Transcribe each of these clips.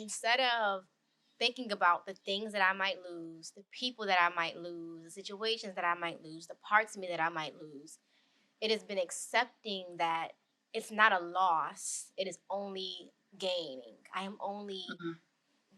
instead of thinking about the things that I might lose, the people that I might lose, the situations that I might lose, the parts of me that I might lose, it has been accepting that it's not a loss. It is only gaining. I am only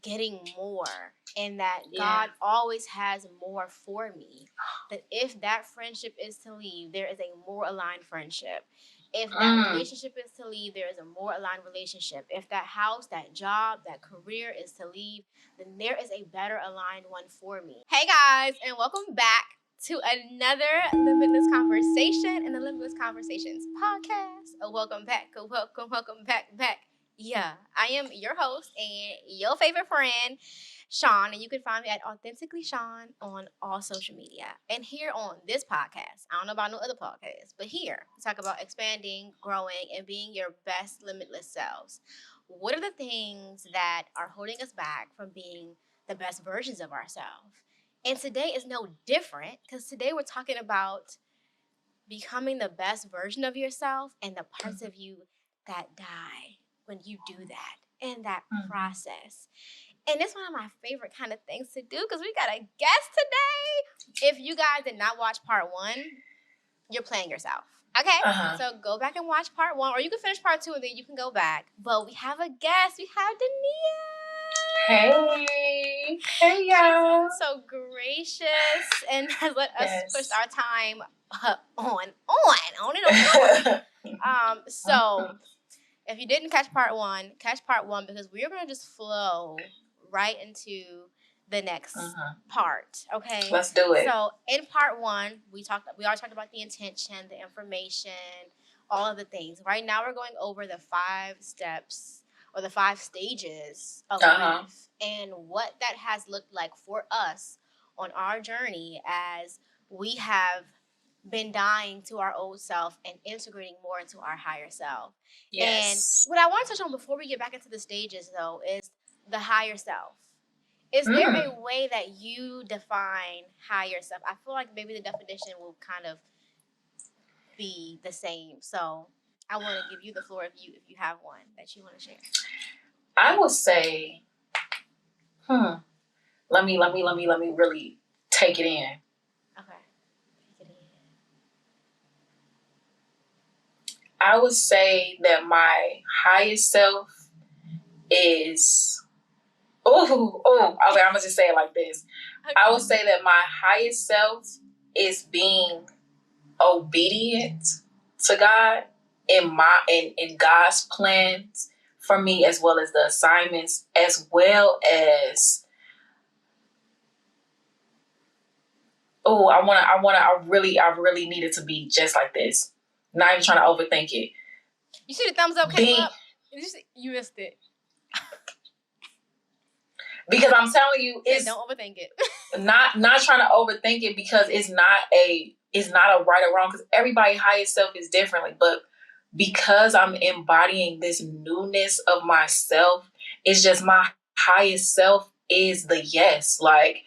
getting more, and that God always has more for me. That if that friendship is to leave, there is a more aligned friendship. If that relationship is to leave, there is a more aligned relationship. If that house, that job, that career is to leave, then there is a better aligned one for me. Hey guys, and welcome back to another Limitless Conversation in the Limitless Conversations podcast. Welcome back. Welcome back. Yeah, I am your host and your favorite friend, Sean, and you can find me at Authentically Sean on all social media. And here on this podcast, I don't know about no other podcasts, but here we talk about expanding, growing, and being your best limitless selves. What are the things that are holding us back from being the best versions of ourselves? And today is no different, because today we're talking about becoming the best version of yourself and the parts of you that die when you do that and that process. And it's one of my favorite kind of things to do because we got a guest today. If you guys did not watch part 1, you're playing yourself. Okay? So go back and watch part 1, or you can finish part 2 and then you can go back. But we have a guest. We have Dania. Hey y'all. She's so gracious and has let us push our time on. So if you didn't catch part 1, catch part 1 because we're going to just flow right into the next part. Okay, let's do it. So in part 1, we already talked about the intention, the information, all of the things. Right now we're going over the 5 steps or the 5 stages of grief and what that has looked like for us on our journey as we have been dying to our old self and integrating more into our higher self. Yes. And what I want to touch on before we get back into the stages, though, is the higher self. Is there a way that you define higher self? I feel like maybe the definition will kind of be the same. So I want to give you the floor if you have one that you want to share. I would say, let me really take it in. I would say that my highest self is, okay, I'm going to just say it like this. Okay. I would say that my highest self is being obedient to God in God's plans for me, as well as the assignments, as well as, I really needed to be just like this. Not even trying to overthink it. You see the thumbs up came up? You missed it. Because I'm telling you, don't overthink it. not trying to overthink it because it's not a right or wrong because everybody's highest self is differently. But because I'm embodying this newness of myself, it's just my highest self is the yes. Like,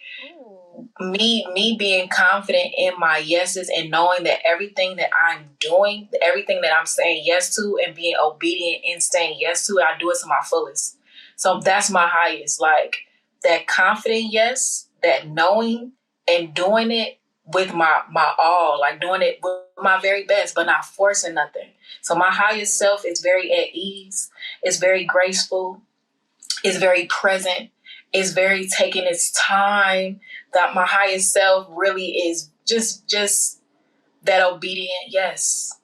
me being confident in my yeses and knowing that everything that I'm doing, everything that I'm saying yes to and being obedient and saying yes to, I do it to my fullest. So that's my highest, like that confident yes, that knowing and doing it with my all, like doing it with my very best, but not forcing nothing. So my highest self is very at ease. It's very graceful. It's very present. It's very taking its time. That my highest self really is just that obedient yes.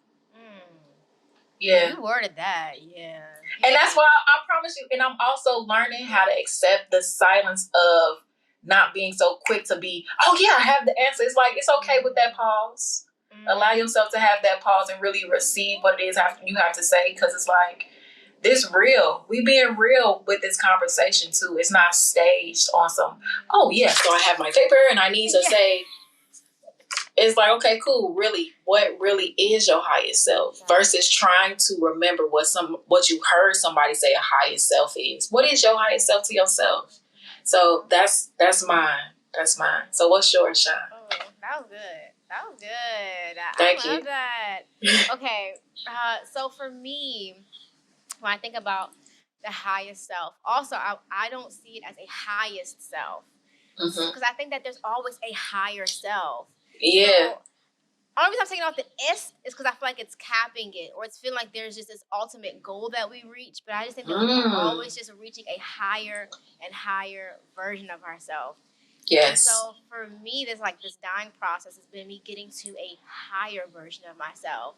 Yeah. You worded that, yeah. And that's why I promise you, and I'm also learning how to accept the silence of not being so quick to be, oh yeah, I have the answer. It's like, it's okay with that pause. Allow yourself to have that pause and really receive what it is you have to say, because it's like, this real. We being real with this conversation too. It's not staged on some, oh yeah, so I have my paper and I need to say, it's like, okay, cool. Really, what really is your highest self versus trying to remember what you heard somebody say a highest self is. What is your highest self to yourself? So that's mine. That's mine. So what's yours, Sean? Oh, that was good. Thank you. I love that. Okay. So for me, when I think about the highest self. Also, I don't see it as a highest self. Because I think that there's always a higher self. Yeah. So, only reason I'm taking off the S is because I feel like it's capping it, or it's feeling like there's just this ultimate goal that we reach. But I just think that we're always just reaching a higher and higher version of ourselves. Yes. And so for me, this dying process has been me getting to a higher version of myself.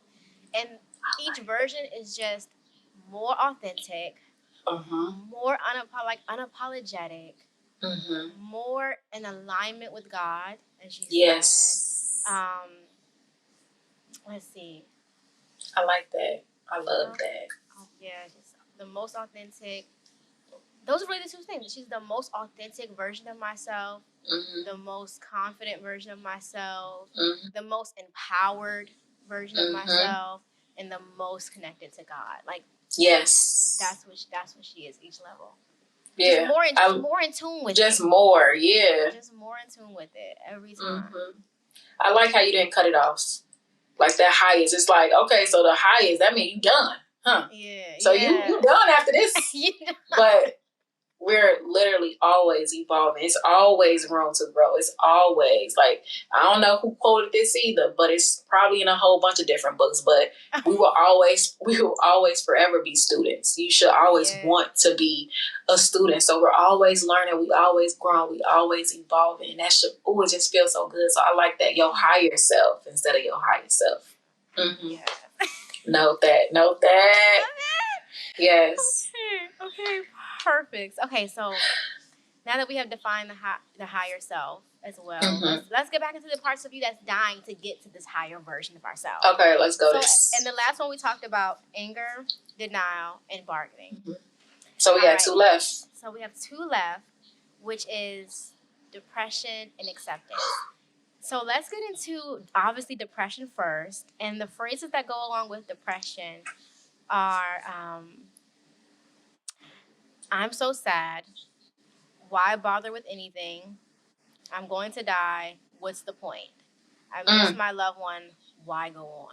And each version is just more authentic, more unapologetic, more in alignment with God, as you said. Let's see. I like that. I love that. Yeah, just the most authentic. Those are really the two things. She's the most authentic version of myself, the most confident version of myself, the most empowered version of myself, and the most connected to God. Like, yes, that's what she is each level. Yeah, just more in tune with just it. more, yeah. Just more in tune with it every time. I like how you didn't cut it off. Like that highest, it's like, okay, so the highest, that means you done, huh? Yeah. So you done after this. But we're literally always evolving. It's always room to grow. It's always like, I don't know who quoted this either, but it's probably in a whole bunch of different books. But we will always forever be students. You should always want to be a student. So we're always learning. We always growing. We always evolving. And that should, it just feels so good. So I like that. Your higher self instead of your higher self. Yeah. Note that. Yes. Okay. Perfect. Okay, so now that we have defined the higher self as well, let's get back into the parts of you that's dying to get to this higher version of ourselves. Okay, let's go. And the last one we talked about anger, denial, and bargaining. So we got two left. So we have two left, which is depression and acceptance. So let's get into, obviously, depression first. And the phrases that go along with depression are, I'm so sad. Why bother with anything? I'm going to die. What's the point? I miss my loved one. Why go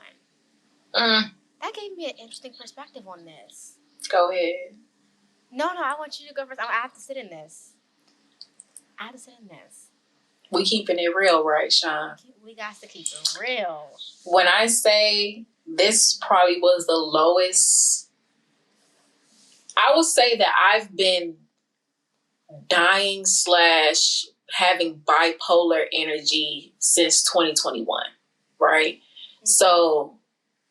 on? That gave me an interesting perspective on this. Go ahead. No, I want you to go first. I have to sit in this. We keeping it real, right, Sean? We got to keep it real. When I say this probably was the lowest, I would say that I've been dying / having bipolar energy since 2021, right? So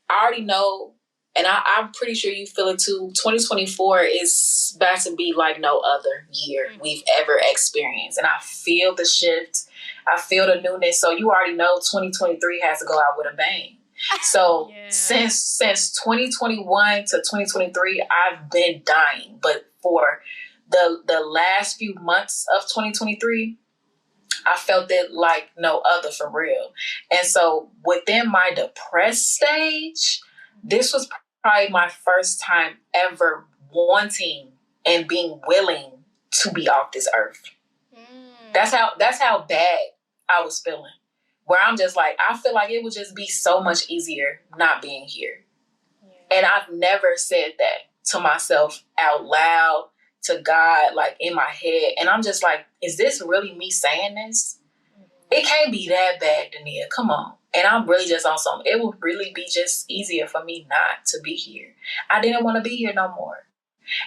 I already know, and I'm pretty sure you feel it too, 2024 is about to be like no other year we've ever experienced. And I feel the shift. I feel the newness. So you already know 2023 has to go out with a bang. So since 2021 to 2023, I've been dying. But for the last few months of 2023, I felt it like no other, for real. And so within my depressed stage, this was probably my first time ever wanting and being willing to be off this earth. That's how bad I was feeling. Where I'm just like, I feel like it would just be so much easier not being here. And I've never said that to myself out loud, to God, like in my head. And I'm just like, is this really me saying this? It can't be that bad, Dania. Come on. And I'm really just on something. It would really be just easier for me not to be here. I didn't want to be here no more.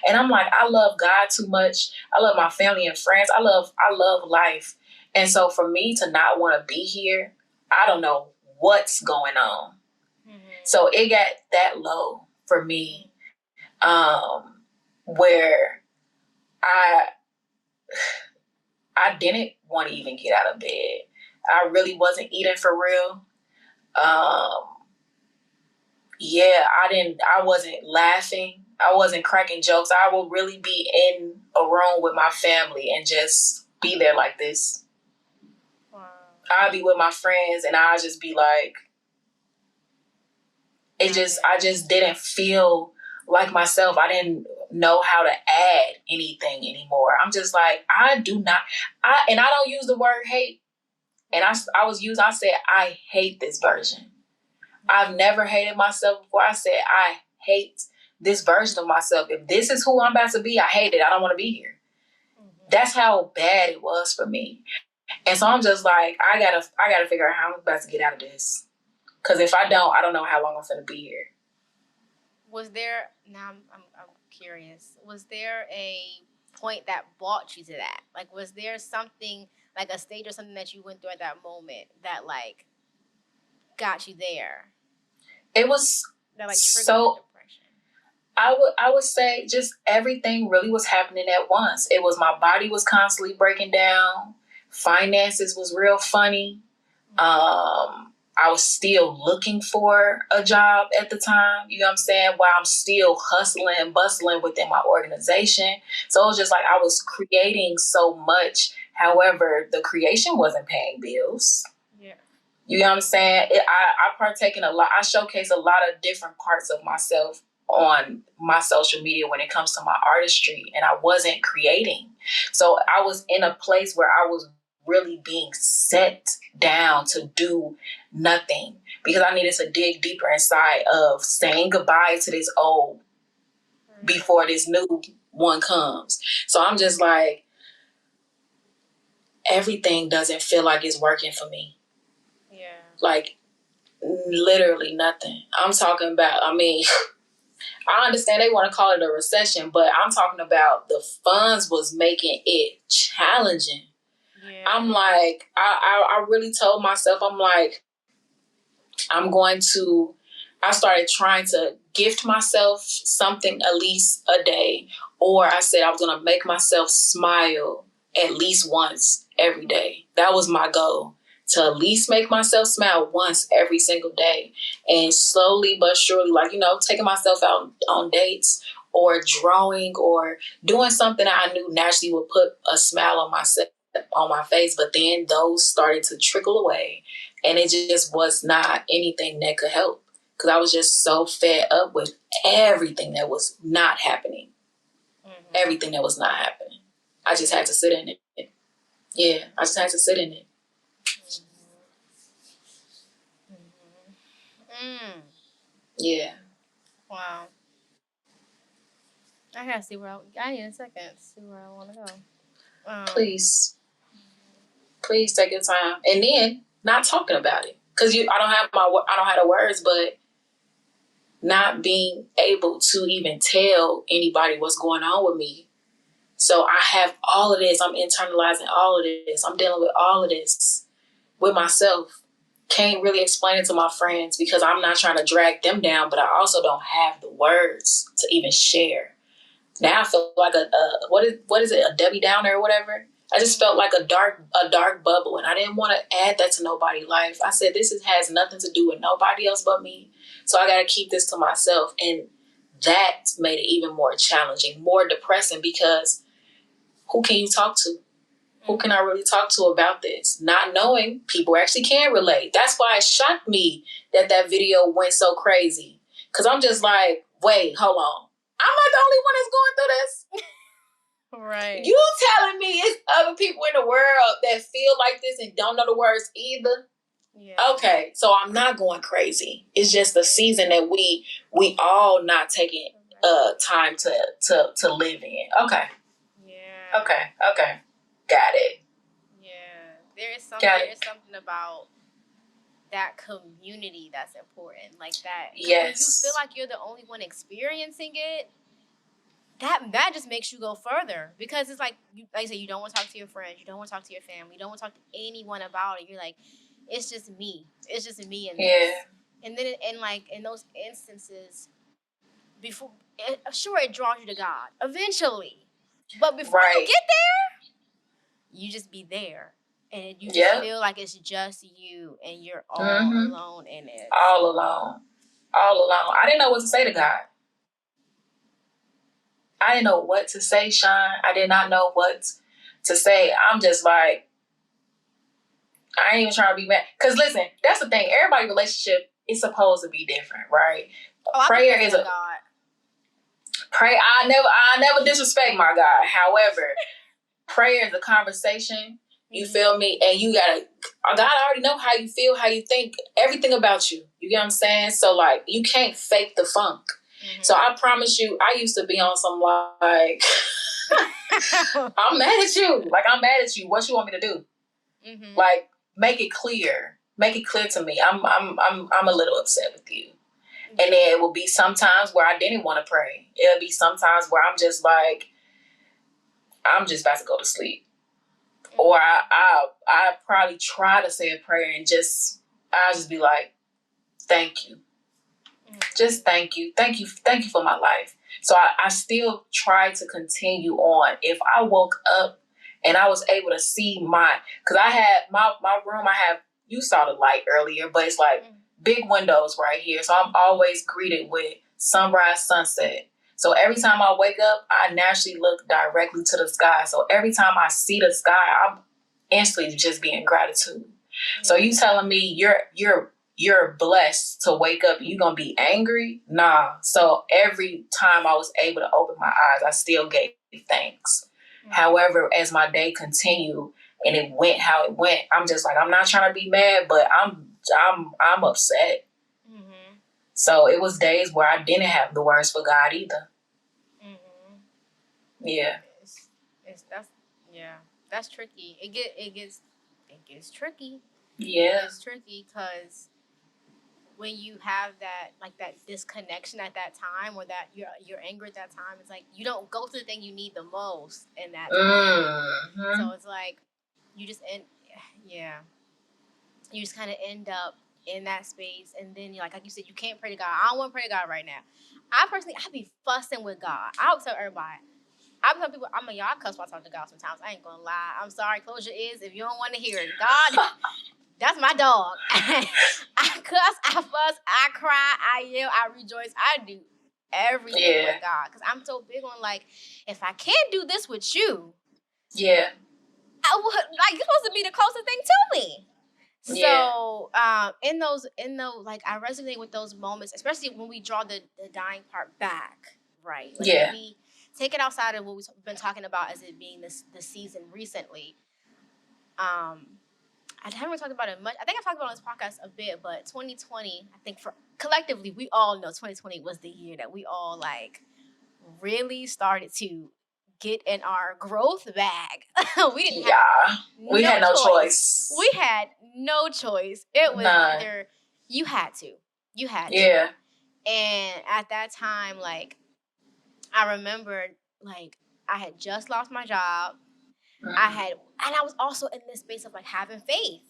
And I'm like, I love God too much. I love my family and friends. I love life. And so for me to not want to be here, I don't know what's going on. So it got that low for me, where I didn't want to even get out of bed. I really wasn't eating for real. I wasn't laughing. I wasn't cracking jokes. I would really be in a room with my family and just be there like this. Wow. I'd be with my friends and I'd just be like, I just didn't feel like myself. I didn't know how to add anything anymore. I'm just like, I don't use the word hate. And I said, I hate this version. I've never hated myself before. I said, I hate this version of myself. If this is who I'm about to be, I hate it. I don't want to be here. Mm-hmm. That's how bad it was for me. And so I'm just like, I gotta figure out how I'm about to get out of this. Because if I don't know how long I'm going to be here. Was there, now I'm curious, was there a point that brought you to that? Like, was there something, like a stage or something that you went through at that moment that, like, got you there? It was that, like, so depression. I would say just everything really was happening at once. It was my body was constantly breaking down. Finances was real funny. I was still looking for a job at the time, you know what I'm saying, while I'm still hustling and bustling within my organization. So it was just like I was creating so much. However, the creation wasn't paying bills. Yeah. You know what I'm saying? I partake in a lot. I showcase a lot of different parts of myself on my social media when it comes to my artistry, and I wasn't creating. So I was in a place where I was really being set down to do nothing because I needed to dig deeper inside of saying goodbye to this old before this new one comes. So I'm just like, everything doesn't feel like it's working for me. Yeah. Like, literally nothing. I'm talking about, I mean, I understand they want to call it a recession, but I'm talking about the funds was making it challenging. Yeah. I'm like, I really told myself, I'm like, I started trying to gift myself something at least a day, or I said I was going to make myself smile at least once every day. That was my goal, to at least make myself smile once every single day. And slowly but surely, like, you know, taking myself out on dates or drawing or doing something that I knew naturally would put a smile on my face. But then those started to trickle away, and it just was not anything that could help because I was just so fed up with everything that was not happening. Mm-hmm. Everything that was not happening. I just had to sit in it. Yeah, I just had to sit in it. Mm-hmm. Yeah. Wow. I gotta see where I need a second to see where I want to go. Please take your time, and then not talking about it because I don't have the words, but not being able to even tell anybody what's going on with me. So I have all of this. I'm internalizing all of this. I'm dealing with all of this with myself. Can't really explain it to my friends because I'm not trying to drag them down, but I also don't have the words to even share. Now I feel like what is it, a Debbie Downer or whatever? I just felt like a dark bubble, and I didn't want to add that to nobody's life. I said, this has nothing to do with nobody else but me. So I got to keep this to myself. And that made it even more challenging, more depressing, because who can you talk to? Who can I really talk to about this? Not knowing people actually can relate. That's why it shocked me that video went so crazy. Because I'm just like, wait, hold on. I'm not the only one that's going through this. Right. You telling me it's other people in the world that feel like this and don't know the words either? Yeah. Okay, so I'm not going crazy. It's just the season that we all not taking time to live in. Okay. Yeah. Okay. Got it. Yeah. There is something about that community that's important. Like that. Yes. When you feel like you're the only one experiencing it, that just makes you go further, because it's like I said, you don't want to talk to your friends, you don't want to talk to your family, you don't want to talk to anyone about it. You're like, it's just me and this. And then in those instances, sure, it draws you to God eventually, but before you get there, you just be there, and you just feel like it's just you and you're all alone in it. All alone. I didn't know what to say to God. I didn't know what to say, Sean. I did not know what to say. I'm just like, I ain't even trying to be mad. Because listen, that's the thing. Everybody's relationship is supposed to be different, right? Prayer is God. I never disrespect my God. However, prayer is a conversation. You feel me? And God already know how you feel, how you think, everything about you. You get what I'm saying? So like, you can't fake the funk. So I promise you, I used to be on some like, I'm mad at you. Like, I'm mad at you. What you want me to do? Mm-hmm. Like, make it clear. Make it clear to me. I'm a little upset with you. And then it will be sometimes where I didn't want to pray. It'll be sometimes where I'm just like, I'm just about to go to sleep. Mm-hmm. Or I probably try to say a prayer and I'll just be like, thank you. Mm-hmm. Just thank you. Thank you for my life. So I still try to continue on. If I woke up and I was able to see because I had my room, you saw the light earlier, but it's like big windows right here. So I'm always greeted with sunrise, sunset. So every time I wake up, I naturally look directly to the sky. So every time I see the sky, I'm instantly just being gratitude. Mm-hmm. So you telling me you're blessed to wake up and you're going to be angry? Nah. So every time I was able to open my eyes, I still gave thanks. Mm-hmm. However, as my day continued and it went how it went, I'm just like, I'm not trying to be mad, but I'm upset. Mm-hmm. So it was days where I didn't have the words for God either. Mm-hmm. Yeah. That's tricky. It gets tricky. Yeah. It gets tricky because when you have that disconnection at that time, or that you're angry at that time, it's like you don't go through the thing you need the most in that time. Mm-hmm. So it's like you just you just kind of end up in that space, and then you're like you said, you can't pray to God. I don't want to pray to God right now. I be fussing with God. I would tell everybody. I tell people, y'all cuss while I talk to God sometimes. I ain't gonna lie. I'm sorry. Close your ears if you don't want to hear it. God, that's my dog. I cuss, I fuss, I cry, I yell, I rejoice. I do everything with God, because I'm so big on if I can't do this with you, I would you're supposed to be the closest thing to me. So in those I resonate with those moments, especially when we draw the dying part back, right? When we take it outside of what we've been talking about as it being the season recently. I haven't really talked about it much. I think I talked about it on this podcast a bit, but 2020, I think collectively, we all know 2020 was the year that we all really started to get in our growth bag. We had no choice. We had no choice. It was either you had to. Yeah. And at that time, I remembered, I had just lost my job. Mm-hmm. And I was also in this space of having faith.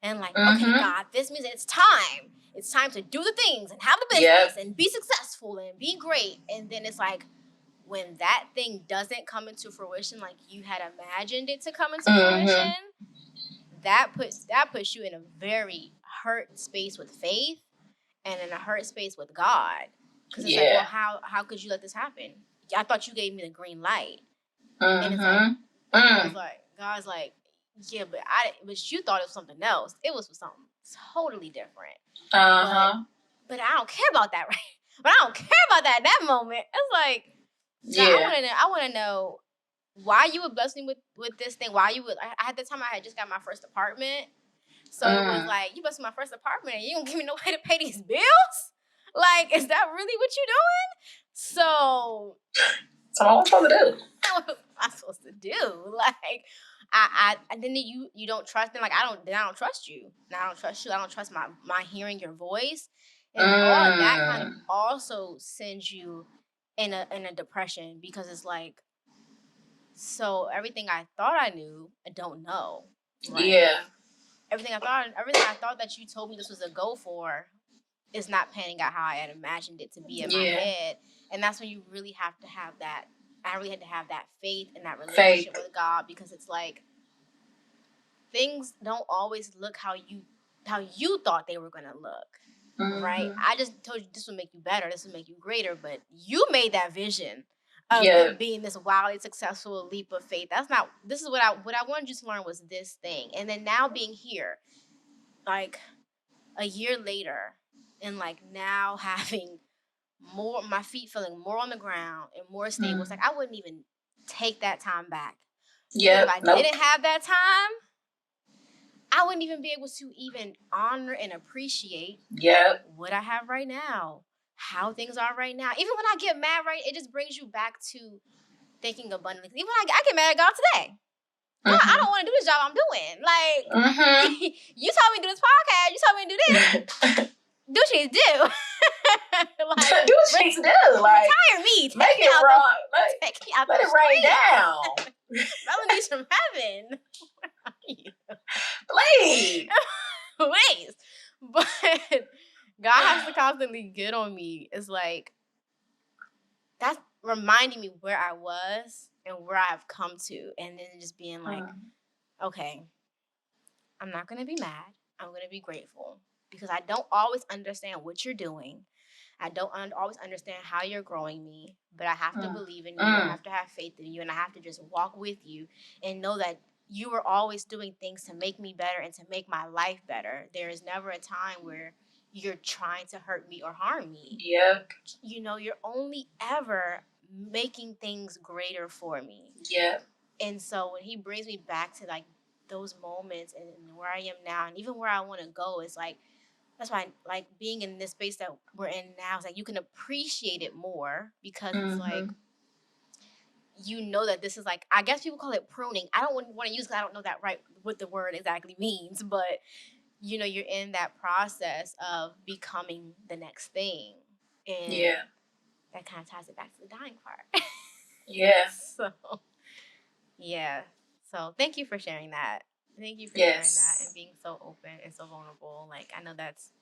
And okay, God, this means it's time. It's time to do the things and have the business and be successful and be great. And then it's when that thing doesn't come into fruition like you had imagined it to come into fruition, that puts you in a very hurt space with faith and in a hurt space with God. Because it's well, how could you let this happen? I thought you gave me the green light. And it's God's but you thought it was something else. It was for something totally different. But I don't care about that, right? But I don't care about that in that moment. It's I want to know why you would bless me with this thing. Why you would? At the time I had just got my first apartment, so it was you blessed my first apartment and you don't give me no way to pay these bills. Is that really what you're doing? So what I'm supposed to do. What am I supposed to do? I then you don't trust them. I don't trust you. I don't trust you. I don't trust my hearing your voice, and all of that kind of also sends you in a depression, because it's so everything I thought I knew, I don't know. Right? Yeah. Everything I thought that you told me this was a go for is not panning out how I had imagined it to be in my head, and that's when you really have to have that. I really had to have that faith and that relationship with God, because it's things don't always look how you thought they were going to look, right? I just told you this would make you better, this would make you greater, but you made that vision of it being this wildly successful leap of faith. This is what I wanted you to learn was this thing. And then now being here, a year later, and now having my feet feeling more on the ground and more stable. It's I wouldn't even take that time back. Yeah. If I didn't have that time, I wouldn't even be able to even honor and appreciate what I have right now. how things are right now. Even when I get mad, right, it just brings you back to thinking abundantly. Even when I get mad at God today. God, I don't want to do this job I'm doing. Like, you told me to do this podcast. You told me to do this. Do what you do. Like, do what you do. Like, retire me. Take make me it out wrong. take me out let the it rain street. down. Melodies from heaven. Please. Please. But God has to constantly get on me. It's like, that's reminding me where I was and where I've come to. And then just being like, okay, I'm not going to be mad. I'm going to be grateful because I don't always understand what you're doing. I don't always understand how you're growing me, but I have to believe in you. I have to have faith in you, and I have to just walk with you and know that you are always doing things to make me better and to make my life better. There is never a time where you're trying to hurt me or harm me. Yeah. You know, you're only ever making things greater for me. Yeah. And so when he brings me back to like those moments and where I am now and even where I want to go, it's like, that's why, like, being in this space that we're in now is like you can appreciate it more because it's like, you know that this is like, I guess people call it pruning. I don't want to use because I don't know that right what the word exactly means, but you know, you're in that process of becoming the next thing. And that kind of ties it back to the dying part. Yeah. So, yeah. So thank you for sharing that. Thank you for sharing that and being so open and so vulnerable. Like, I know that's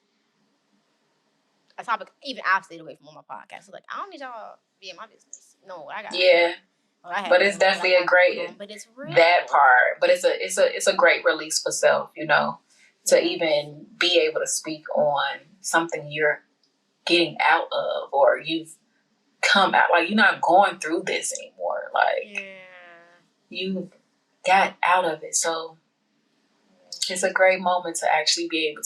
a topic even I've stayed away from on my podcast. So like, I don't need y'all be in my business. No, I got. Yeah. But it's definitely a great but it's real. That part. But it's a great release for self, you know, to even be able to speak on something you're getting out of or you've come out, like you're not going through this anymore. Like you got out of it. So it's a great moment to actually be able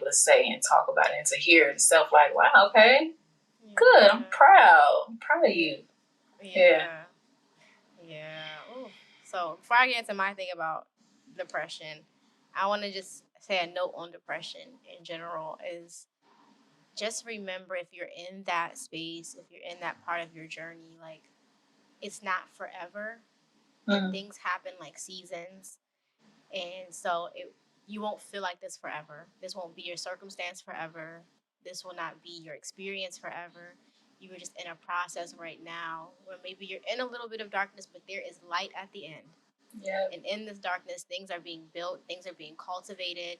to say and talk about it and to hear yourself like, wow, okay, good. I'm proud. I'm proud of you. Yeah. Ooh. So before I get into my thing about depression, I want to just say a note on depression in general is just remember if you're in that space, if you're in that part of your journey, like it's not forever. And things happen like seasons. And so you won't feel like this forever. This won't be your circumstance forever. This will not be your experience forever. You are just in a process right now where maybe you're in a little bit of darkness, but there is light at the end. Yeah. And in this darkness, things are being built, things are being cultivated,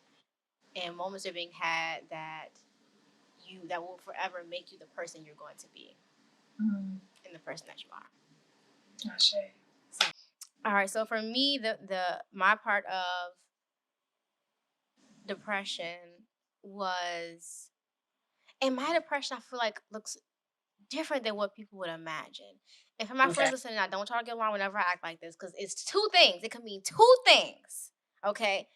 and moments are being had that will forever make you the person you're going to be. And the person that you are. Gotcha. All right, so for me, my part of depression was, and my depression I feel like looks different than what people would imagine. And for my friends listening, I don't try to get along whenever I act like this because it's two things. It can mean two things. Okay.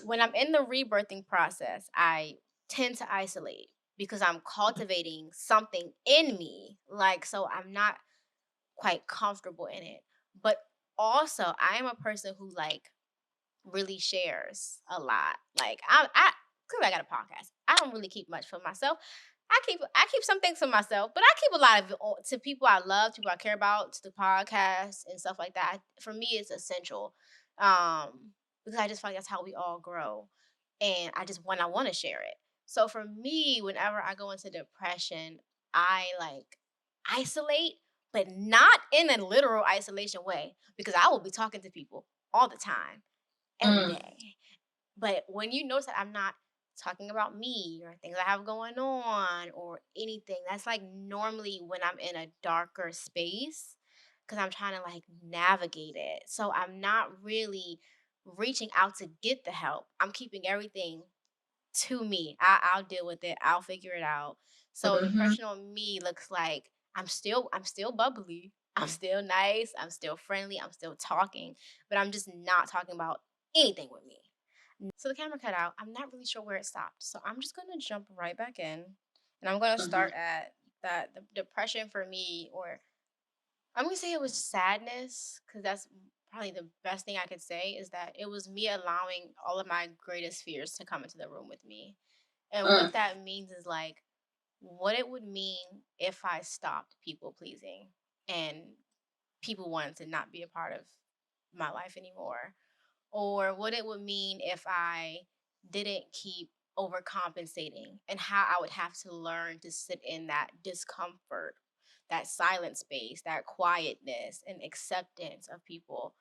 When I'm in the rebirthing process, I tend to isolate because I'm cultivating something in me. Like, so I'm not quite comfortable in it. But also, I am a person who like really shares a lot. Like I clearly I got a podcast. I don't really keep much for myself. I keep some things for myself, but I keep a lot of it to people I love, people I care about, to the podcast and stuff like that. For me, it's essential because I just feel like that's how we all grow, and I want to share it. So for me, whenever I go into depression, I like isolate, but not in a literal isolation way, because I will be talking to people all the time, every day. But when you notice that I'm not talking about me or things I have going on or anything, that's like normally when I'm in a darker space because I'm trying to like navigate it. So I'm not really reaching out to get the help. I'm keeping everything to me. I'll deal with it. I'll figure it out. So depression on me looks like I'm still bubbly. I'm still nice. I'm still friendly. I'm still talking, but I'm just not talking about anything with me. So the camera cut out. I'm not really sure where it stopped. So I'm just going to jump right back in. And I'm going to start at that the depression for me, or I'm going to say it was sadness, because that's probably the best thing I could say, is that it was me allowing all of my greatest fears to come into the room with me. And what that means is like what it would mean if I stopped people pleasing and people wanted to not be a part of my life anymore, or what it would mean if I didn't keep overcompensating, and how I would have to learn to sit in that discomfort, that silent space, that quietness and acceptance of people.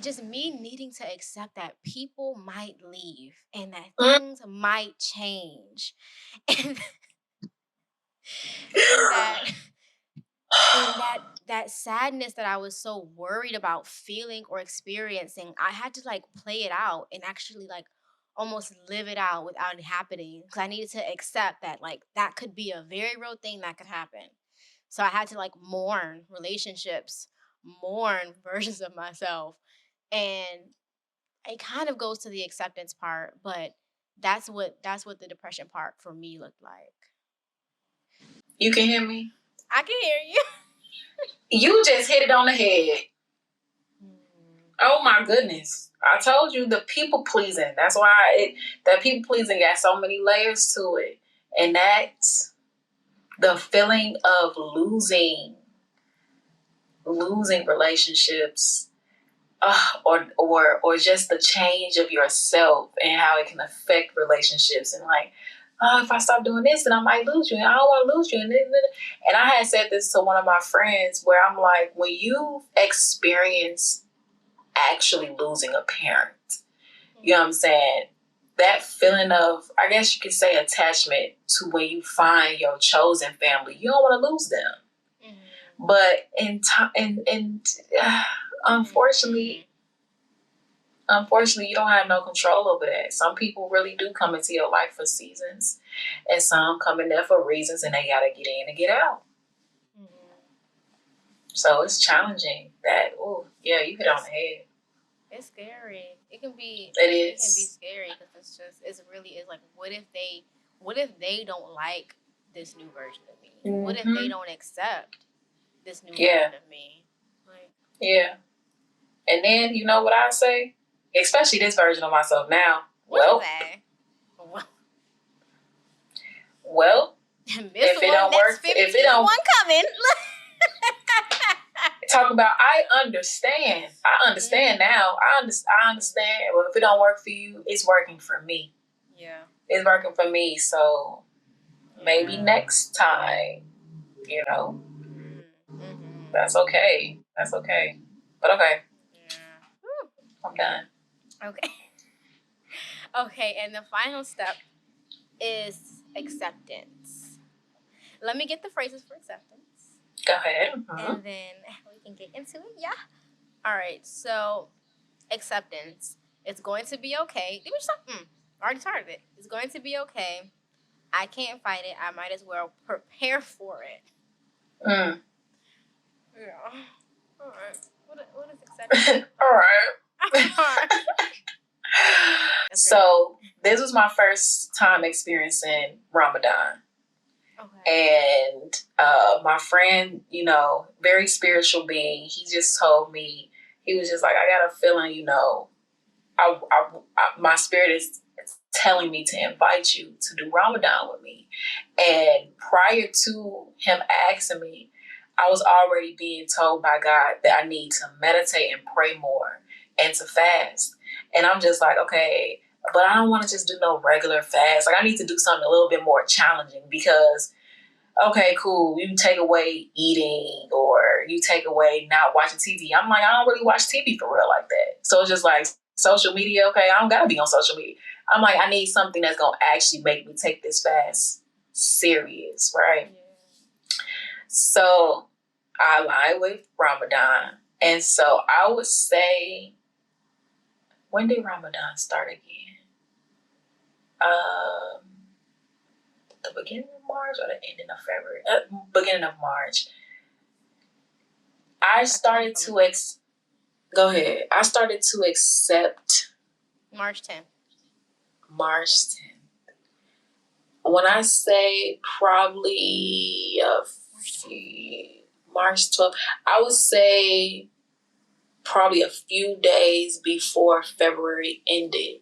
Just me needing to accept that people might leave and that things might change. And, and that and that sadness that I was so worried about feeling or experiencing, I had to like play it out and actually like almost live it out without it happening, because I needed to accept that like that could be a very real thing that could happen. So I had to like mourn relationships, mourn versions of myself. And it kind of goes to the acceptance part, but that's what the depression part for me looked like. You can hear me? I can hear you. You just hit it on the head. Oh my goodness. I told you, the people pleasing. That's why that people pleasing got so many layers to it. And that's the feeling of losing relationships, or just the change of yourself and how it can affect relationships, and like, oh, if I stop doing this, then I might lose you, and I don't want to lose you. And I had said this to one of my friends, where I'm like, when you experience actually losing a parent, you know what I'm saying? That feeling of, I guess you could say, attachment to when you find your chosen family, you don't want to lose them. Mm-hmm. But in time, unfortunately, you don't have no control over that. Some people really do come into your life for seasons, and some come in there for reasons, and they gotta get in and get out. Mm-hmm. So it's challenging. That, oh yeah, you hit on the head. It's scary. It can be. It It is. can be scary because it really is like, what if they don't like this new version of me? Mm-hmm. What if they don't accept this new version of me? Like, yeah. And then, you know what I say? Especially this version of myself now. Well, if it don't work, if it don't, one coming. Talk about, I understand. I understand now. I understand. Well, if it don't work for you, it's working for me. Yeah. It's working for me. So maybe next time, you know, that's okay. That's okay. But okay. Yeah. I'm done. Okay. Okay, and the final step is acceptance. Let me get the phrases for acceptance. Go ahead. And then we can get into it. Yeah. All right. So, acceptance. It's going to be okay. I already started it. It's going to be okay. I can't fight it. I might as well prepare for it. Yeah. All right. What is acceptance? All right. So this was my first time experiencing Ramadan. Okay. And my friend, you know, very spiritual being, he just told me, he was just like, I got a feeling, you know, my spirit is telling me to invite you to do Ramadan with me. And prior to him asking me, I was already being told by God that I need to meditate and pray more and to fast. And I'm just like, okay, but I don't want to just do no regular fast. Like, I need to do something a little bit more challenging, because, okay, cool, you take away eating or you take away not watching TV. I'm like, I don't really watch TV for real like that. So it's just like, social media, okay, I don't gotta be on social media. I'm like, I need something that's gonna actually make me take this fast serious, right? Yeah. So I align with Ramadan. And so I would say, when did Ramadan start again? The beginning of March or the ending of February? Beginning of March. I started to go ahead. I started to accept March 10th. March 10th. When I say probably March 12th, I would say probably a few days before February ended,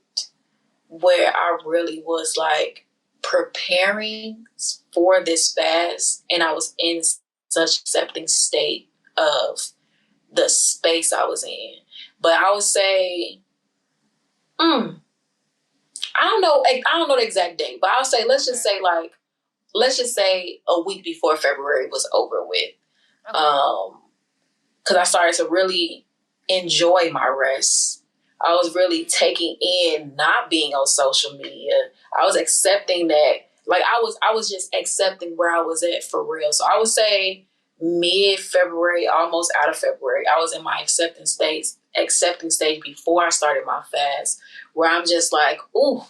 where I really was like, preparing for this fast, and I was in such accepting state of the space I was in. But I would say, I don't know the exact date, but I would say, let's just say a week before February was over with. Because I started to really enjoy my rest. I was really taking in not being on social media. I was accepting that, like I was just accepting where I was at for real. So I would say mid-February, almost out of February, I was in my accepting stage before I started my fast, where I'm just like, ooh,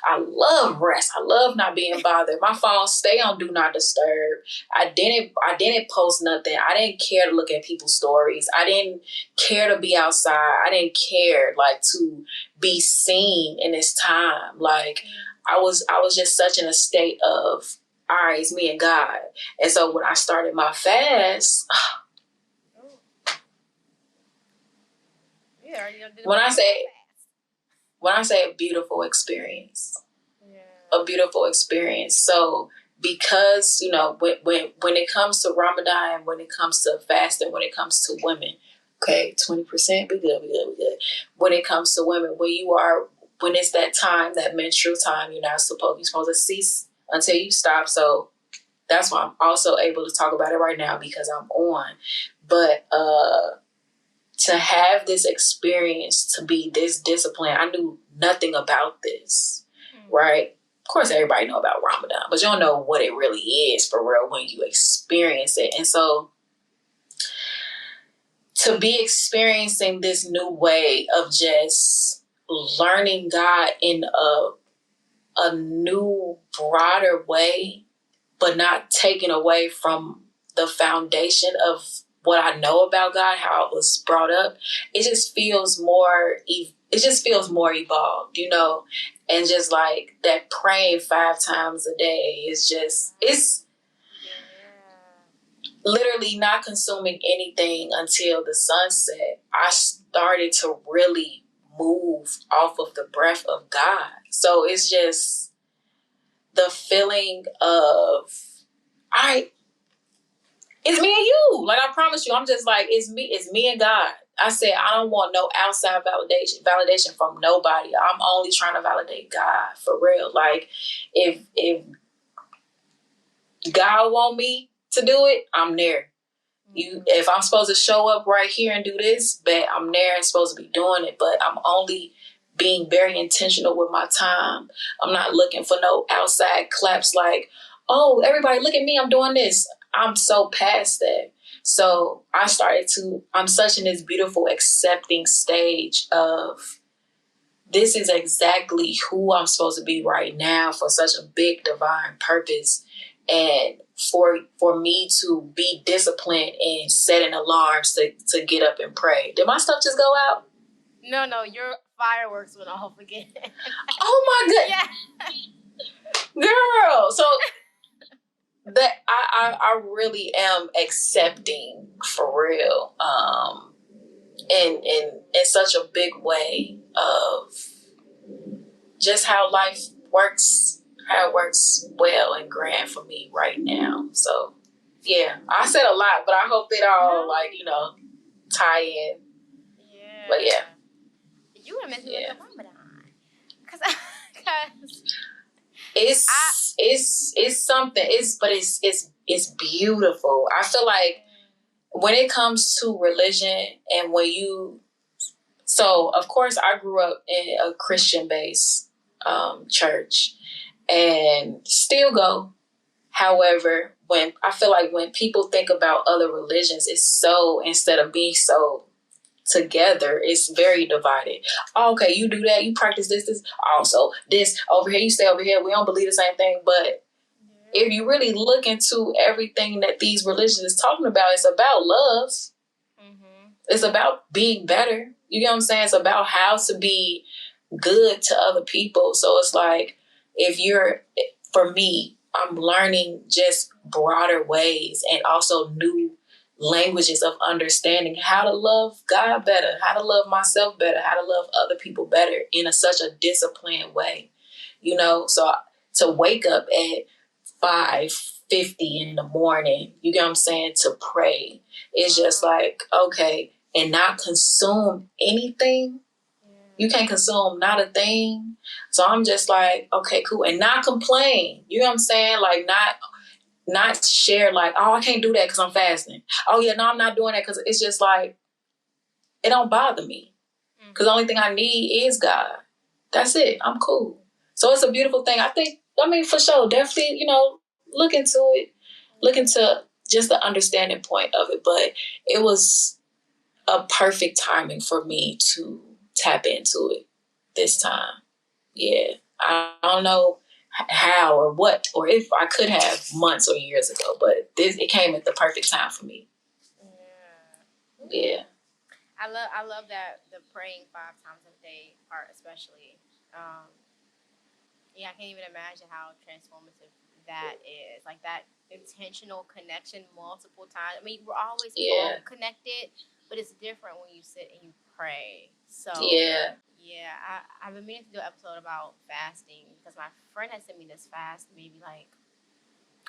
I love rest. I love not being bothered. My phone stay on do not disturb. I didn't post nothing. I didn't care to look at people's stories. I didn't care to be outside. I didn't care like to be seen in this time. Like I was just such in a state of, all right, it's me and God. And so when I started my fast, when I say a beautiful experience, a beautiful experience. So because, you know, when it comes to Ramadan, when it comes to fasting, when it comes to women, okay, 20%, we good. When it comes to women, when it's that time, that menstrual time, you're supposed to cease until you stop. So that's why I'm also able to talk about it right now, because I'm on. But to have this experience, to be this disciplined, I knew nothing about this, right? Of course, everybody know about Ramadan, but you don't know what it really is for real when you experience it. And so to be experiencing this new way of just learning God in a new, broader way, but not taken away from the foundation of what I know about God, how I was brought up, it just feels more evolved, you know? And just like that praying 5 times a day is just, it's literally not consuming anything until the sunset. I started to really move off of the breath of God. So it's just the feeling of, it's me and you. Like, I promise you, I'm just like, it's me and God. I said, I don't want no outside validation from nobody. I'm only trying to validate God for real. Like, if God want me to do it, I'm there. If I'm supposed to show up right here and do this, but I'm there and supposed to be doing it, but I'm only being very intentional with my time. I'm not looking for no outside claps like, oh, everybody look at me, I'm doing this. I'm so past that. So I'm such in this beautiful accepting stage of, this is exactly who I'm supposed to be right now for such a big divine purpose. And for me to be disciplined and setting alarms to get up and pray. Did my stuff just go out? No, your fireworks went off again. Oh my goodness. Yeah. Girl, so that I really am accepting for real, in such a big way of just how life works, how it works well and grand for me right now. So yeah, I said a lot, but I hope it all tie in. Yeah. But yeah, you were meant to look at Ramadan, because it's something. It's beautiful. I feel like when it comes to religion and so of course I grew up in a Christian based church and still go. However, when people think about other religions, it's so, instead of being so together, it's very divided. Oh, okay, you do that, you practice this, also this over here, you stay over here, we don't believe the same thing. But if you really look into everything that these religions is talking about, it's about love. It's about being better. You get what I'm saying? It's about how to be good to other people. So it's like, for me, I'm learning just broader ways and also new languages of understanding how to love God better, how to love myself better, how to love other people better in such a disciplined way. You know, so to wake up at 5:50 in the morning, you get what I'm saying, to pray. It's just like, okay, and not consume anything. You can't consume not a thing. So I'm just like, okay, cool. And not complain. You know what I'm saying? Like not share like, oh, I can't do that because I'm fasting. Oh yeah, no, I'm not doing that because it's just like, it don't bother me. Because the only thing I need is God. That's it. I'm cool. So it's a beautiful thing. I mean, for sure, definitely, look into it. Look into just the understanding point of it. But it was a perfect timing for me to tap into it this time. Yeah. I don't know how or what, or if I could have months or years ago, but it came at the perfect time for me. Yeah. I love that the praying 5 times a day part, especially. I can't even imagine how transformative that is. Like that intentional connection multiple times. I mean, we're always all connected, but it's different when you sit and you pray. So I've been meaning to do an episode about fasting because my friend had sent me this fast maybe like,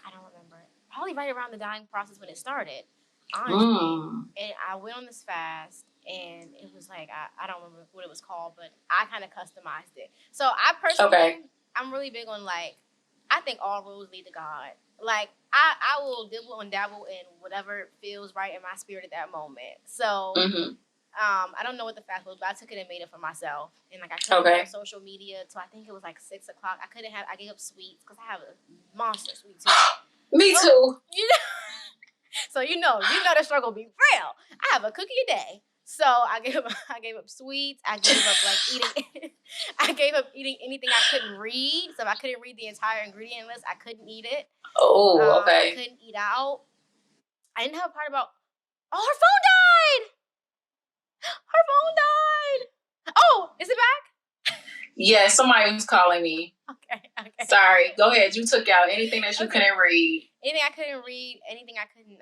I don't remember, probably right around the dying process when it started, honestly. And I went on this fast, and it was like, I don't remember what it was called, but I kind of customized it. So I personally, I'm really big on, like, I think all roads lead to God. Like, I will dibble and dabble in whatever feels right in my spirit at that moment. So I don't know what the fast was, but I took it and made it for myself. And like I couldn't be on social media till I think it was like 6 o'clock. I gave up sweets because I have a monster sweet tooth. Me too. So you know the struggle be real. I have a cookie a day. So I gave up sweets. I gave up eating anything I couldn't read. So if I couldn't read the entire ingredient list, I couldn't eat it. Oh, okay. I couldn't eat out. I didn't have a part about, her phone died. Her phone died. Oh, is it back? Yeah, somebody was calling me. Okay. Sorry. Go ahead. You took out anything that you couldn't read. Anything I couldn't read. Anything I couldn't.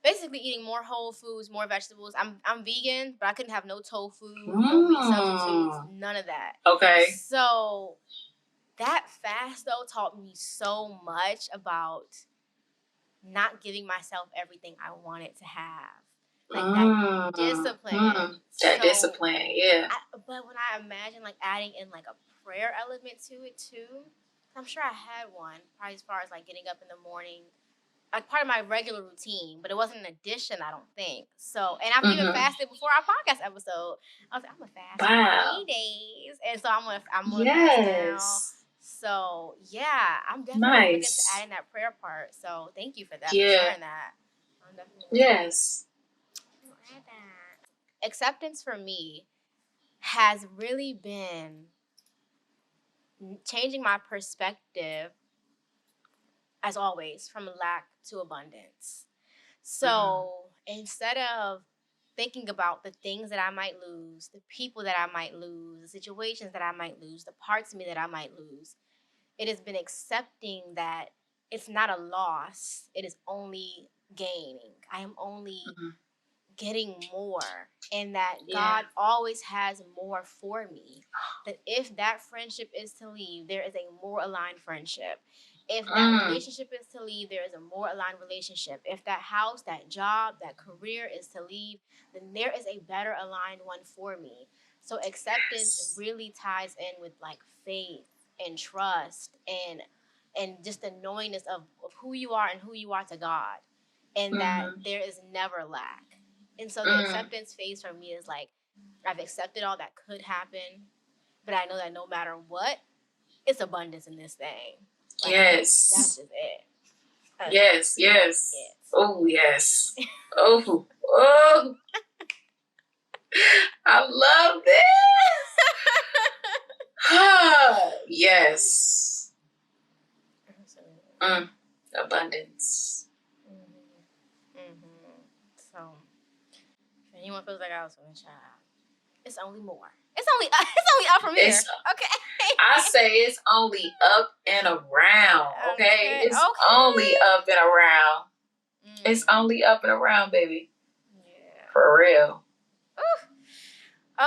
Basically, eating more whole foods, more vegetables. I'm vegan, but I couldn't have no tofu, no meat substitutes, none of that. Okay. So that fast though taught me so much about not giving myself everything I wanted to have. Like that discipline. Discipline, yeah. But when I imagine like adding in like a prayer element to it too, I'm sure I had one, probably as far as like getting up in the morning, like part of my regular routine, but it wasn't an addition, I don't think. So, and I've even fasted before our podcast episode. I was like, I'm gonna fast for 3 days, and so I'm gonna fast now. So yeah, I'm definitely looking to add in that prayer part. So thank you for that, for sharing that. I'm definitely add that. Acceptance for me has really been changing my perspective, as always, from lack to abundance. So instead of thinking about the things that I might lose, the people that I might lose, the situations that I might lose, the parts of me that I might lose, it has been accepting that it's not a loss. It is only gaining. I am only getting more, and that God always has more for me. That if that friendship is to leave, there is a more aligned friendship. If that relationship is to leave, there is a more aligned relationship. If that house, that job, that career is to leave, then there is a better aligned one for me. So acceptance really ties in with like faith and trust and just the knowingness of who you are and who you are to God. And that there is never lack. And so the acceptance phase for me is like, I've accepted all that could happen, but I know that no matter what, it's abundance in this thing. Like, that's just it. Yes. Oh, yes. Oh. I love this. Yes. Abundance. So, if anyone feels like I was from a child, it's only more. It's only up from here. Okay. I say it's only up and around. Okay. It's only up and around. It's only up and around, baby. Yeah. For real.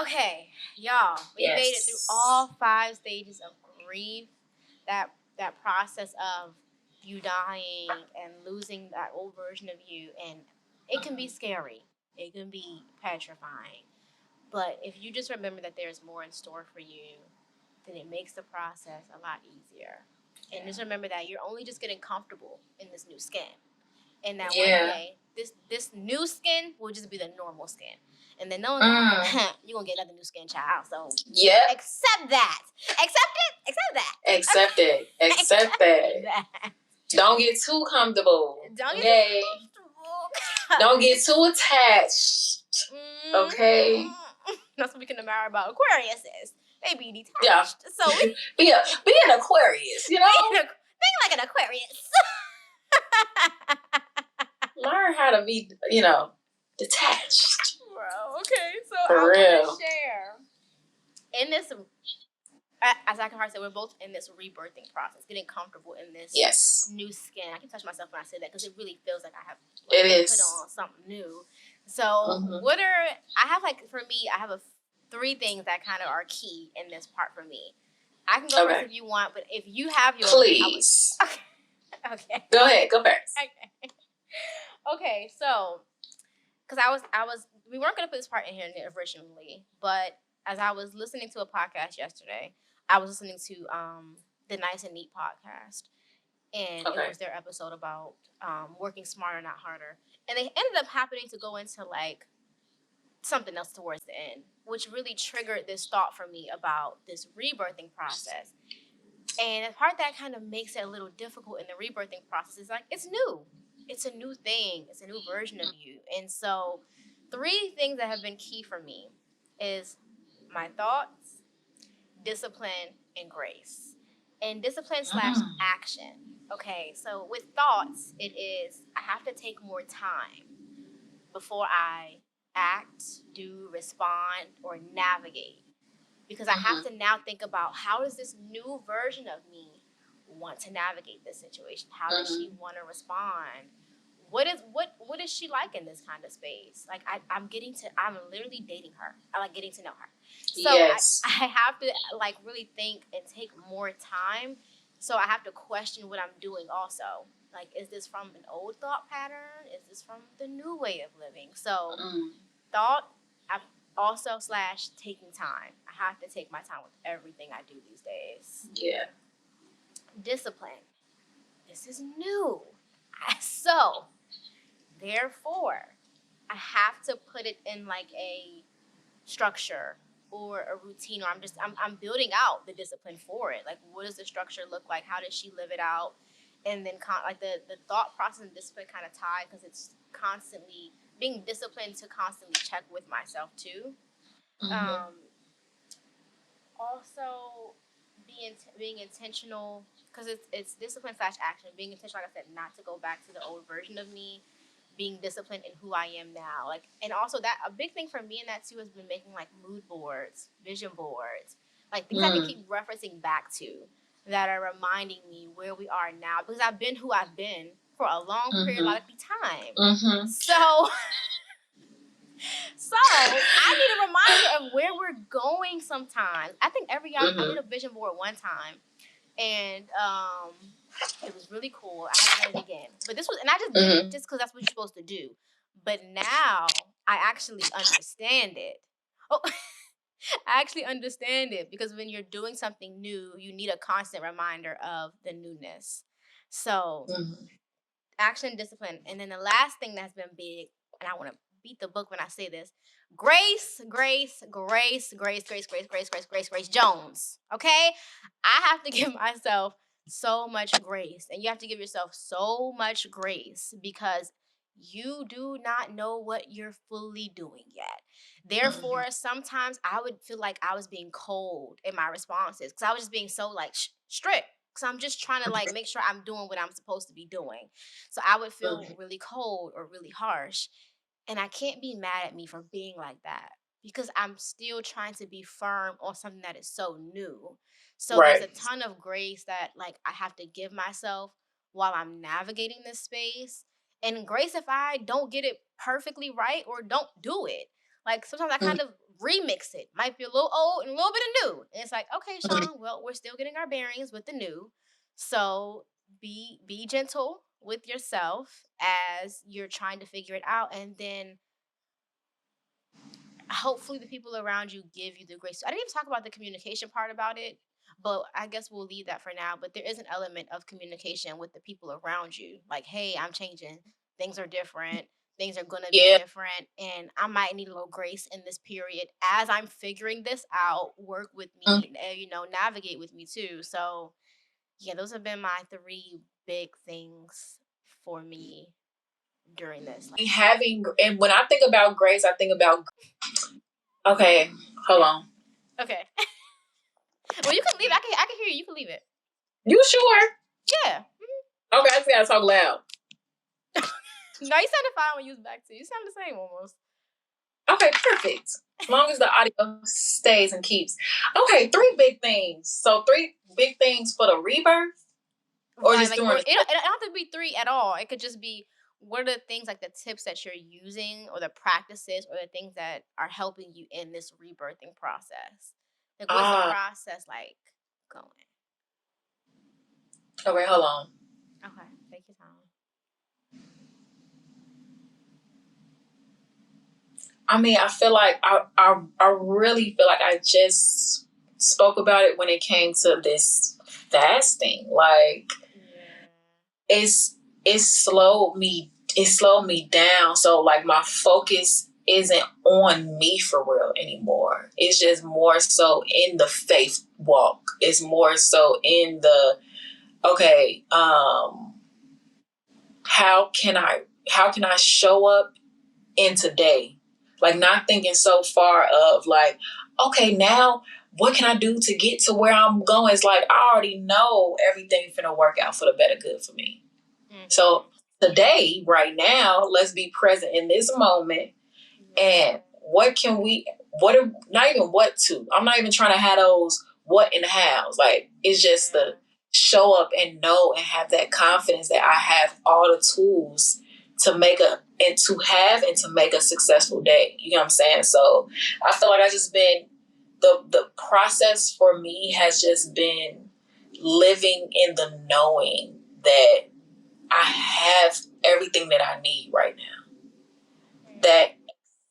Okay, y'all. We made it through all 5 stages of grief. that process of you dying and losing that old version of you, and it can be scary. It can be petrifying. But if you just remember that there's more in store for you, then it makes the process a lot easier. And just remember that you're only just getting comfortable in this new skin. And that one day, this new skin will just be the normal skin. And then knowing that, you're going to get another new skin, child. So accept that. Accept it. Accept that. Accept it. Accept that. Don't get too comfortable. Don't get too comfortable. Don't get too attached. Okay? That's what we can admire about Aquarius is. They be detached. Yeah. So be an Aquarius, you know? Think like an Aquarius. Learn how to be, detached. Bro, okay. So For I real. want to share in this, as I can said, we're both in this rebirthing process, getting comfortable in this new skin. I can touch myself when I say that because it really feels like I have put on something new. So I have 3 things that kind of are key in this part for me. I can go first if you want, but if you have yours, please. Okay. Go ahead. Go first. Okay. So, because we weren't gonna put this part in here originally, but as I was listening to a podcast yesterday, I was listening to the Nice and Neat podcast, and it was their episode about working smarter, not harder, and they ended up happening to go into like something else towards the end, which really triggered this thought for me about this rebirthing process. And the part that kind of makes it a little difficult in the rebirthing process is like, it's new. It's a new thing. It's a new version of you. And so 3 things that have been key for me is my thoughts, discipline, and grace. And discipline / action. Okay, so with thoughts, it is I have to take more time before I act, do, respond, or navigate. Because I have to now think about how does this new version of me want to navigate this situation? How does she want to respond? What is she like in this kind of space? Like I'm literally dating her. I like getting to know her. So I have to like really think and take more time. So I have to question what I'm doing also. Like, is this from an old thought pattern? Is this from the new way of living? So thought, also / taking time. I have to take my time with everything I do these days. Yeah. Discipline. This is new. So, therefore, I have to put it in like a structure or a routine, or I'm building out the discipline for it. Like, what does the structure look like? How does she live it out? And then like the thought process and discipline kind of tie, because it's constantly being disciplined to constantly check with myself too. Also being intentional, because it's discipline / action. Being intentional, like I said, not to go back to the old version of me. Being disciplined in who I am now. Like, and also that a big thing for me in that too has been making like mood boards, vision boards, like things I can keep referencing back to that are reminding me where we are now, because I've been who I've been for a long period of time. So I need a reminder of where we're going sometimes. I think every year I did a vision board one time, and it was really cool. I haven't done it again, but this was, and I just did it just because that's what you're supposed to do. But now I actually understand it. I actually understand it, because when you're doing something new, you need a constant reminder of the newness. So action, discipline, and then the last thing that's been big, and I want to beat the book when I say this: Grace Jones. Okay, I have to give myself so much grace, and you have to give yourself so much grace, because you do not know what you're fully doing yet. Therefore, sometimes I would feel like I was being cold in my responses, because I was just being so like strict, because I'm just trying to like make sure I'm doing what I'm supposed to be doing. So I would feel really cold or really harsh. And I can't be mad at me for being like that, because I'm still trying to be firm on something that is so new. So there's a ton of grace that like I have to give myself while I'm navigating this space. And grace if I don't get it perfectly right or don't do it. Like sometimes I kind of remix it. Might be a little old and a little bit of new. And it's like, okay, Sean, well, we're still getting our bearings with the new. So be gentle with yourself as you're trying to figure it out. And then hopefully the people around you give you the grace. I didn't even talk about the communication part about it, but I guess we'll leave that for now. But there is an element of communication with the people around you. Like, hey, I'm changing. Things are different. Things are gonna be Yeah. different, and I might need a little grace in this period as I'm figuring this out. Work with me, navigate with me too. So, yeah, those have been my three big things for me during this. And when I think about grace, I think about, okay, hold on. Okay. Well, you can leave. I can hear you. You can leave it. You sure? Yeah. Okay, I just gotta talk loud. No, you sounded fine when you was back too. You sound the same almost. Okay, perfect. As long as the audio stays and keeps. Okay, 3 big things. So 3 big things for the rebirth? Or Right, just like, doing or it don't have to be 3 at all. It could just be, what are the things, like the tips that you're using, or the practices, or the things that are helping you in this rebirthing process. Like, what's the process like going? Okay, hold on. Okay, take your time. I mean, I feel like I really feel like I just spoke about it when it came to this fasting. Like, it slowed me down. So like my focus isn't on me for real anymore. It's just more so in the faith walk. It's more so in the, okay, how can I show up in today? Like, not thinking so far of like, okay, now what can I do to get to where I'm going? It's like, I already know everything finna work out for the better good for me. Mm-hmm. So today, right now, let's be present in this moment. And I'm not even trying to have those what and hows. Like, it's just the show up and know and have that confidence that I have all the tools to make a successful day. You know what I'm saying? So I feel like I just been, the process for me has just been living in the knowing that I have everything that I need right now. That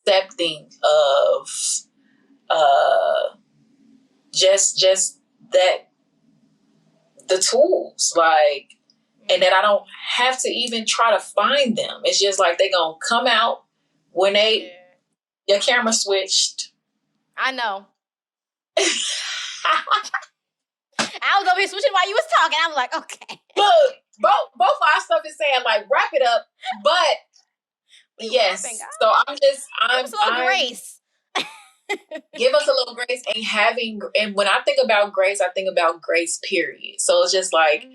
accepting of just that the tools, like, and that I don't have to even try to find them. It's just like they gonna come out when your camera switched. I know. I was over here switching while you was talking. I'm like, okay. Look, both our stuff is saying like wrap it up, but yes. So I'm grace. Give us a little grace, and when I think about grace, I think about grace period. So it's just like,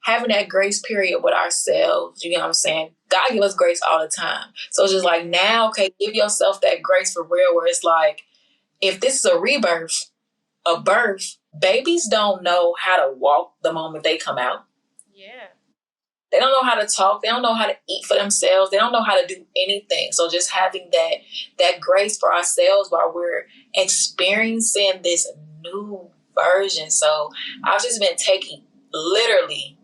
having that grace period with ourselves, you know what I'm saying? God give us grace all the time. So it's just like, now, okay, give yourself that grace for real, where it's like, if this is a birth, babies don't know how to walk the moment they come out. Yeah. They don't know how to talk. They don't know how to eat for themselves. They don't know how to do anything. So just having that grace for ourselves while we're experiencing this new version. So I've just been taking literally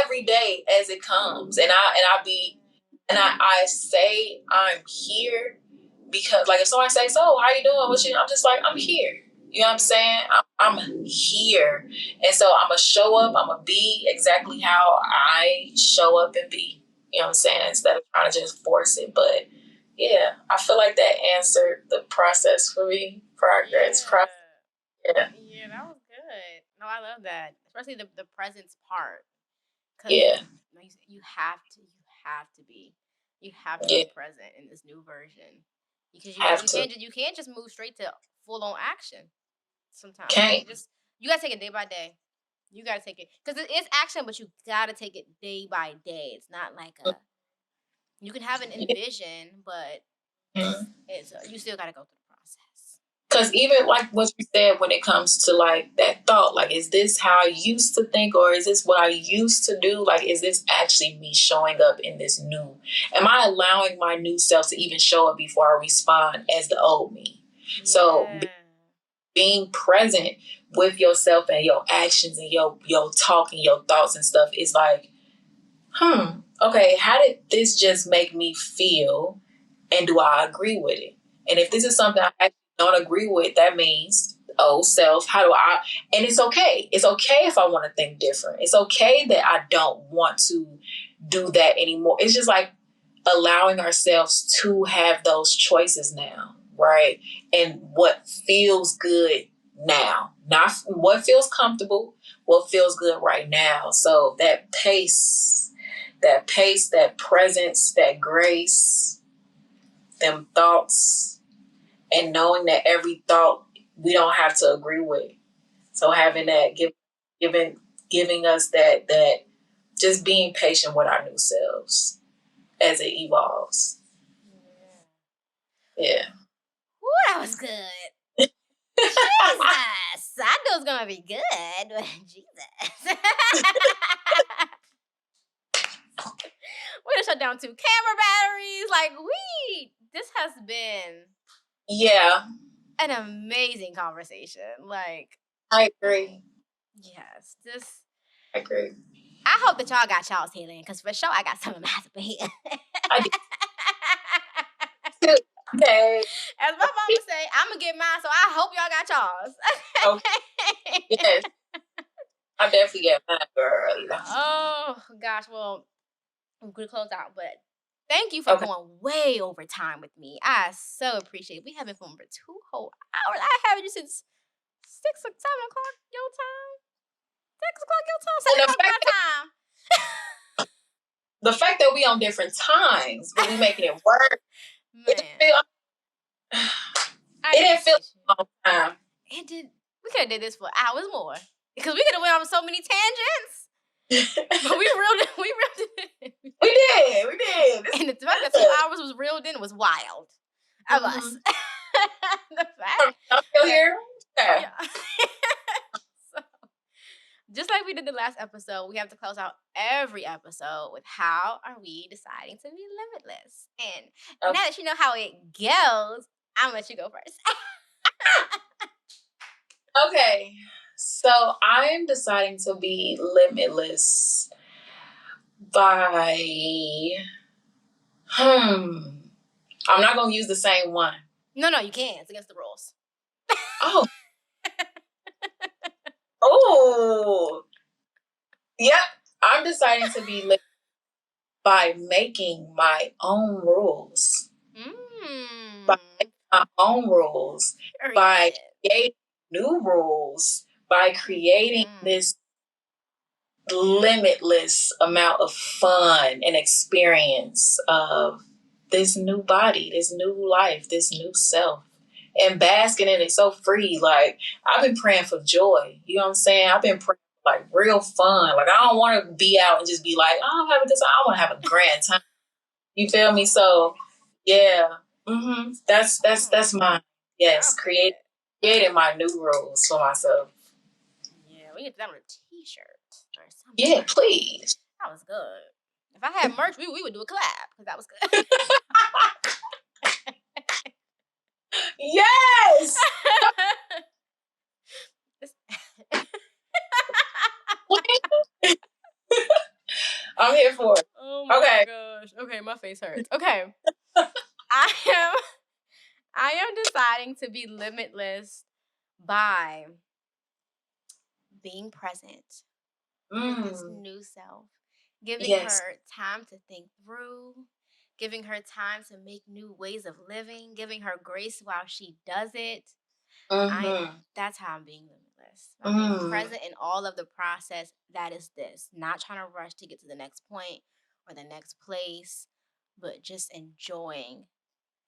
every day as it comes. And I say I'm here because, like, if someone say, so how you doing? I'm just like, I'm here. You know what I'm saying? I'm here. And so I'm going to show up. I'm going to be exactly how I show up and be. You know what I'm saying? Instead of trying to just force it. But yeah, I feel like that answered the process for me. Progress. Yeah. Yeah, that was good. No, I love that. Especially the presence part. Yeah. You have to be present in this new version. Because you can't just move straight to full on action. Sometimes you gotta take it day by day. You gotta take it because it's action, but you gotta take it day by day. It's not like you can have an envision, but it's you still gotta go through the process. Because even like what you said when it comes to like that thought, like, is this how I used to think, or is this what I used to do? Like, is this actually me showing up in this new? Am I allowing my new self to even show up before I respond as the old me? Yeah. So being present with yourself and your actions and your talk and your thoughts and stuff is like, okay, how did this just make me feel? And do I agree with it? And if this is something I actually don't agree with, that means, oh, self, how do I? And it's okay. It's okay if I want to think different. It's okay that I don't want to do that anymore. It's just like allowing ourselves to have those choices now, right? And what feels good now, not what feels comfortable, what feels good right now. So that pace, that presence, that grace, them thoughts, and knowing that every thought we don't have to agree with. So having that, giving us that just being patient with our new selves as it evolves. Yeah. Ooh, that was good. Jesus, I knew it was gonna be good, but Jesus. We done shut down 2 camera batteries. Like, this has been an amazing conversation. Like, I agree. Yes, I agree. I hope that y'all got y'all's healing, because for sure I got some of mine. I do. Okay. As my mama say, I'm gonna get mine, so I hope y'all got y'all's. Okay. Yes. I definitely get mine, girl. Oh gosh, well, I'm gonna close out, but thank you for going way over time with me. I so appreciate it. We have been filming for 2 whole hours. I haven't you since 6 or 7 o'clock your time. 6 o'clock your time. 7 o'clock my time. The fact that we on different times, but we making it work. Man. It didn't feel a long time. It did. We could have did this for hours more, because we could have went on so many tangents. But we reeled it. We did. And the fact that 2 hours was reeled in was wild of us. The fact. I'm still here. Yeah. So, just like we did the last episode, we have to close out every episode with how are we deciding to be limitless. And now that you know how it goes, I'm gonna let you go first. Okay, so I'm deciding to be limitless by I'm not gonna use the same one. No, you can't. It's against the rules. Oh. Oh. Yep. I'm deciding to be limitless by making my own rules. By making my own rules. By creating new rules. By creating this limitless amount of fun and experience of this new body, this new life, this new self, and basking in it so free. Like, I've been praying for joy. You know what I'm saying? I've been praying for like real fun. Like, I don't want to be out and just be like, oh, I'm having this. I want to have a grand time. You feel me? So, yeah. That's mine. Yes, creating my new rules for myself. Yeah, we need to put on a t-shirt or something. Yeah, please. That was good. If I had merch, we would do a collab, because that was good. Yes. I'm here for it. Oh my gosh. Okay, my face hurts. Okay. I am deciding to be limitless by being present with this new self, giving her time to think through, giving her time to make new ways of living, giving her grace while she does it. That's how I'm being limitless. I'm being present in all of the process that is this. Not trying to rush to get to the next point or the next place, but just enjoying.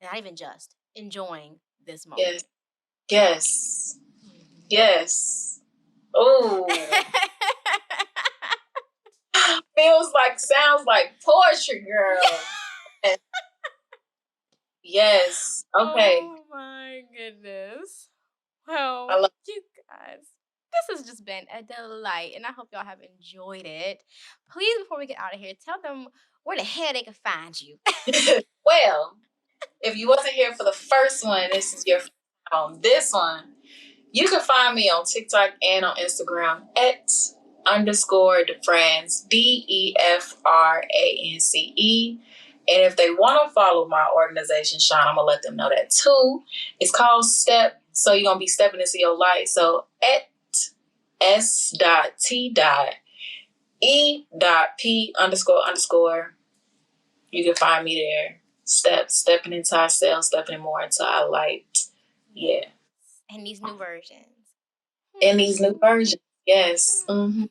Not even just enjoying this moment. Yes. Yes. Oh. Sounds like poetry, girl. Yes. Okay. Oh my goodness. I Well, love you guys, this has just been a delight, and I hope y'all have enjoyed it. Please, before we get out of here, tell them where the hell they can find you. it. Well, if you wasn't here for the first one, this is your first time on this one. You can find me on TikTok and on Instagram at _defrance, DEFRANCE. And if they want to follow my organization, Sean, I'm going to let them know that too. It's called Step. So you're going to be stepping into your light. So at S.T.E.P_. You can find me there. Stepping into ourselves, stepping more into our light. Yeah. And these new versions. In these new versions. Yes. Mm-hmm.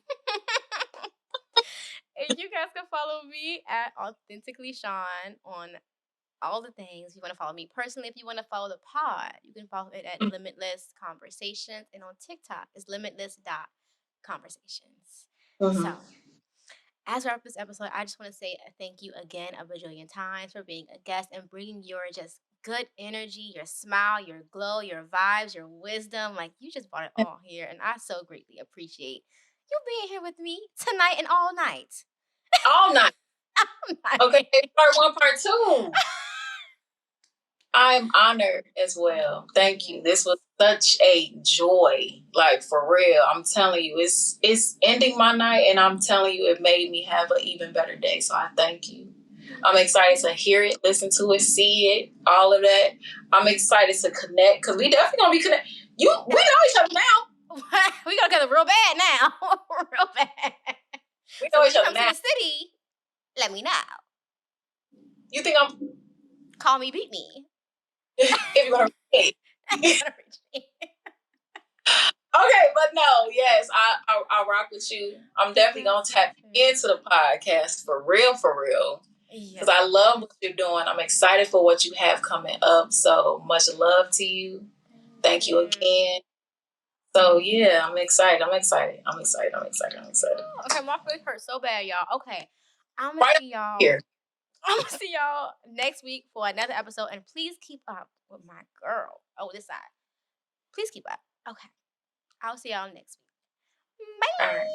And you guys can follow me at Authentically Sean on all the things. If you want to follow me personally, if you want to follow the pod, you can follow it at Limitless Conversations. And on TikTok, it's limitless.conversations. Mm-hmm. So, as we wrap up this episode, I just want to say thank you again a bajillion times for being a guest and bringing your just good energy, your smile, your glow, your vibes, your wisdom. Like, you just brought it all here. And I so greatly appreciate you being here with me tonight and all night. All night. Okay, part one, part two. I'm honored as well. Thank you. This was such a joy. Like, for real. I'm telling you, it's ending my night, and I'm telling you, it made me have an even better day. So I thank you. I'm excited to hear it, listen to it, see it, all of that. I'm excited to connect because we definitely gonna be connected. We know each other now. We gonna get real bad now. Real bad. We know each other come now. to the city, let me know. You think I'm? Call me, beat me. If you're gonna reach me. Okay, but no, yes, I rock with you. I'm definitely gonna tap into the podcast for real, because I love what you're doing. I'm excited for what you have coming up. So much love to you. Thank you again. So yeah, I'm excited. Okay, my foot hurts so bad, y'all. Okay, I'm gonna see y'all here. I'm gonna see y'all next week for another episode, and please keep up with my girl. Oh, this side. Please keep up. Okay, I'll see y'all next week. Bye.